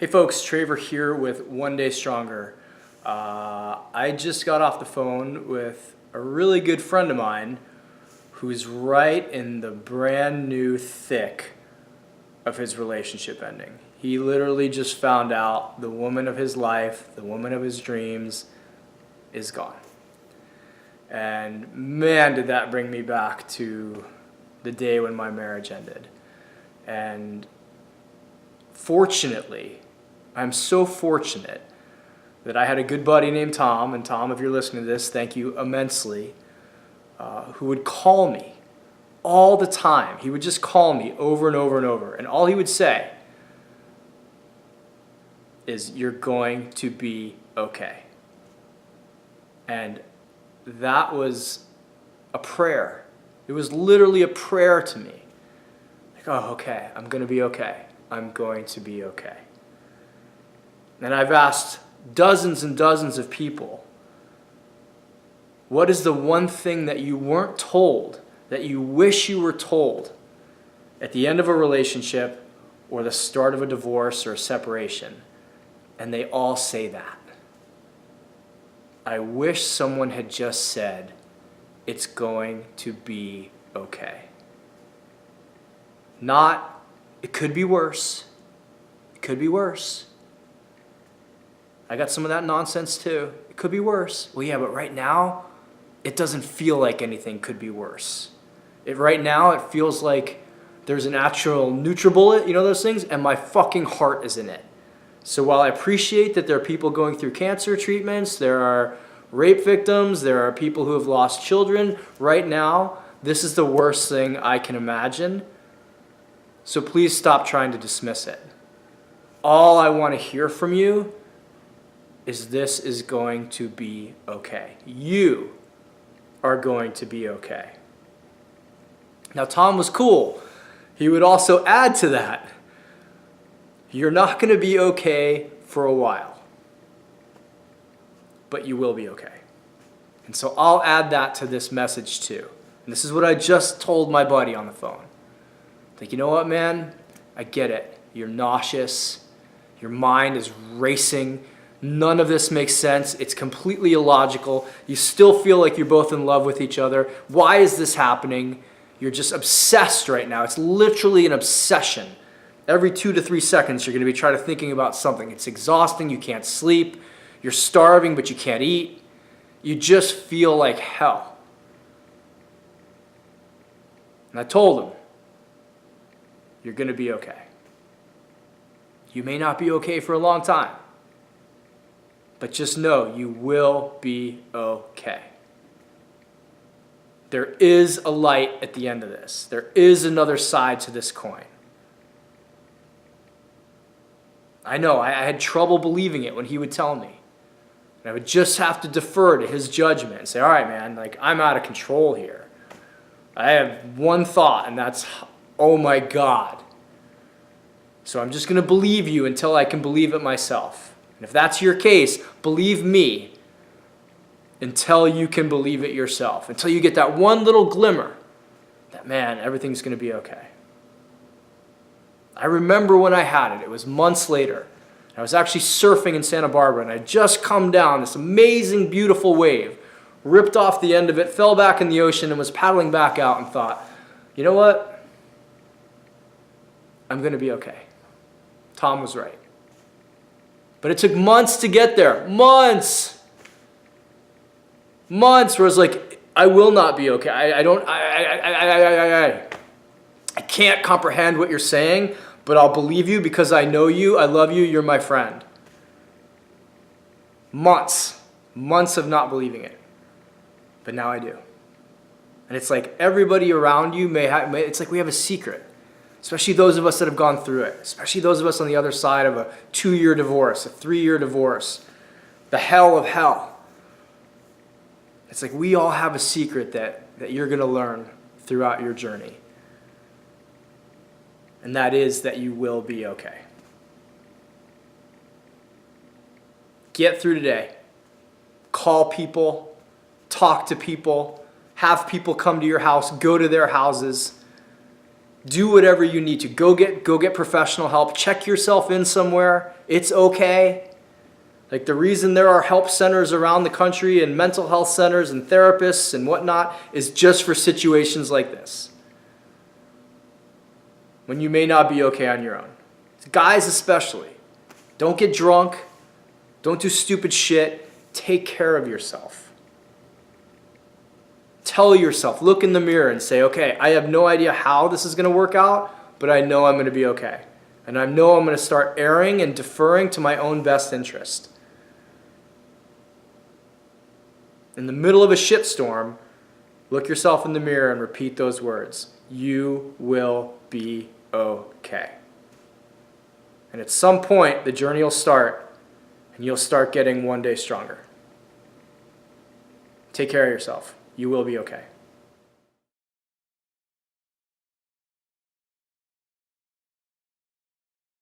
Hey folks, Traver here with One Day Stronger. I just got off the phone with a really good friend of mine who's right in the brand new thick of his relationship ending. He literally just found out the woman of his life, the woman of his dreams, is gone. And man, did that bring me back to the day when my marriage ended. And fortunately, I'm so fortunate that I had a good buddy named Tom, and Tom, if you're listening to this, thank you immensely, who would call me all the time. He would just call me over and over and over, and all he would say is, "You're going to be okay." And that was a prayer. It was literally a prayer to me. Like, oh, okay, I'm going to be okay. I'm going to be okay. And I've asked dozens and dozens of people, what is the one thing that you weren't told, that you wish you were told at the end of a relationship or the start of a divorce or a separation? And they all say that. I wish someone had just said, it's going to be okay. Not, it could be worse. It could be worse. I got some of that nonsense too. It could be worse. Well, yeah, but right now, it doesn't feel like anything could be worse. Right now, it feels like there's an actual NutriBullet, you know those things, and my fucking heart is in it. So while I appreciate that there are people going through cancer treatments, there are rape victims, there are people who have lost children, right now, this is the worst thing I can imagine. So please stop trying to dismiss it. All I want to hear from you is this is going to be okay. You are going to be okay. Now, Tom was cool. He would also add to that, you're not going to be okay for a while, but you will be okay. And so I'll add that to this message too. And this is what I just told my buddy on the phone. Like, you know what, man? I get it. You're nauseous. Your mind is racing. None of this makes sense. It's completely illogical. You still feel like you're both in love with each other. Why is this happening? You're just obsessed right now. It's literally an obsession. Every 2 to 3 seconds, you're going to be trying to thinking about something. It's exhausting. You can't sleep. You're starving, but you can't eat. You just feel like hell. And I told him, you're going to be okay. You may not be okay for a long time, but just know you will be okay. There is a light at the end of this. There is another side to this coin. I know, I had trouble believing it when he would tell me. And I would just have to defer to his judgment and say, all right, man, like I'm out of control here. I have one thought, and that's, oh my God. So I'm just going to believe you until I can believe it myself. And if that's your case, believe me until you can believe it yourself, until you get that one little glimmer that, man, everything's going to be okay. I remember when I had it. It was months later. I was actually surfing in Santa Barbara, and I'd just come down this amazing, beautiful wave, ripped off the end of it, fell back in the ocean, and was paddling back out and thought, you know what? I'm going to be okay. Tom was right. But it took months to get there. Months where I was like, I will not be okay. I can't comprehend what you're saying, but I'll believe you because I know you, I love you, you're my friend. Months of not believing it. But now I do. And it's like everybody around you it's like we have a secret. Especially those of us that have gone through it. Especially those of us on the other side of a 2-year divorce, a 3-year divorce. The hell of hell. It's like we all have a secret that you're going to learn throughout your journey. And that is that you will be okay. Get through today. Call people. Talk to people. Have people come to your house. Go to their houses. Do whatever you need to. Go get professional help. Check yourself in somewhere. It's okay. Like the reason there are help centers around the country and mental health centers and therapists and whatnot is just for situations like this. When you may not be okay on your own. Guys especially. Don't get drunk. Don't do stupid shit. Take care of yourself. Tell yourself, look in the mirror and say, okay, I have no idea how this is going to work out, but I know I'm going to be okay. And I know I'm going to start erring and deferring to my own best interest. In the middle of a shitstorm, look yourself in the mirror and repeat those words. You will be okay. And at some point, the journey will start, and you'll start getting one day stronger. Take care of yourself. You will be okay.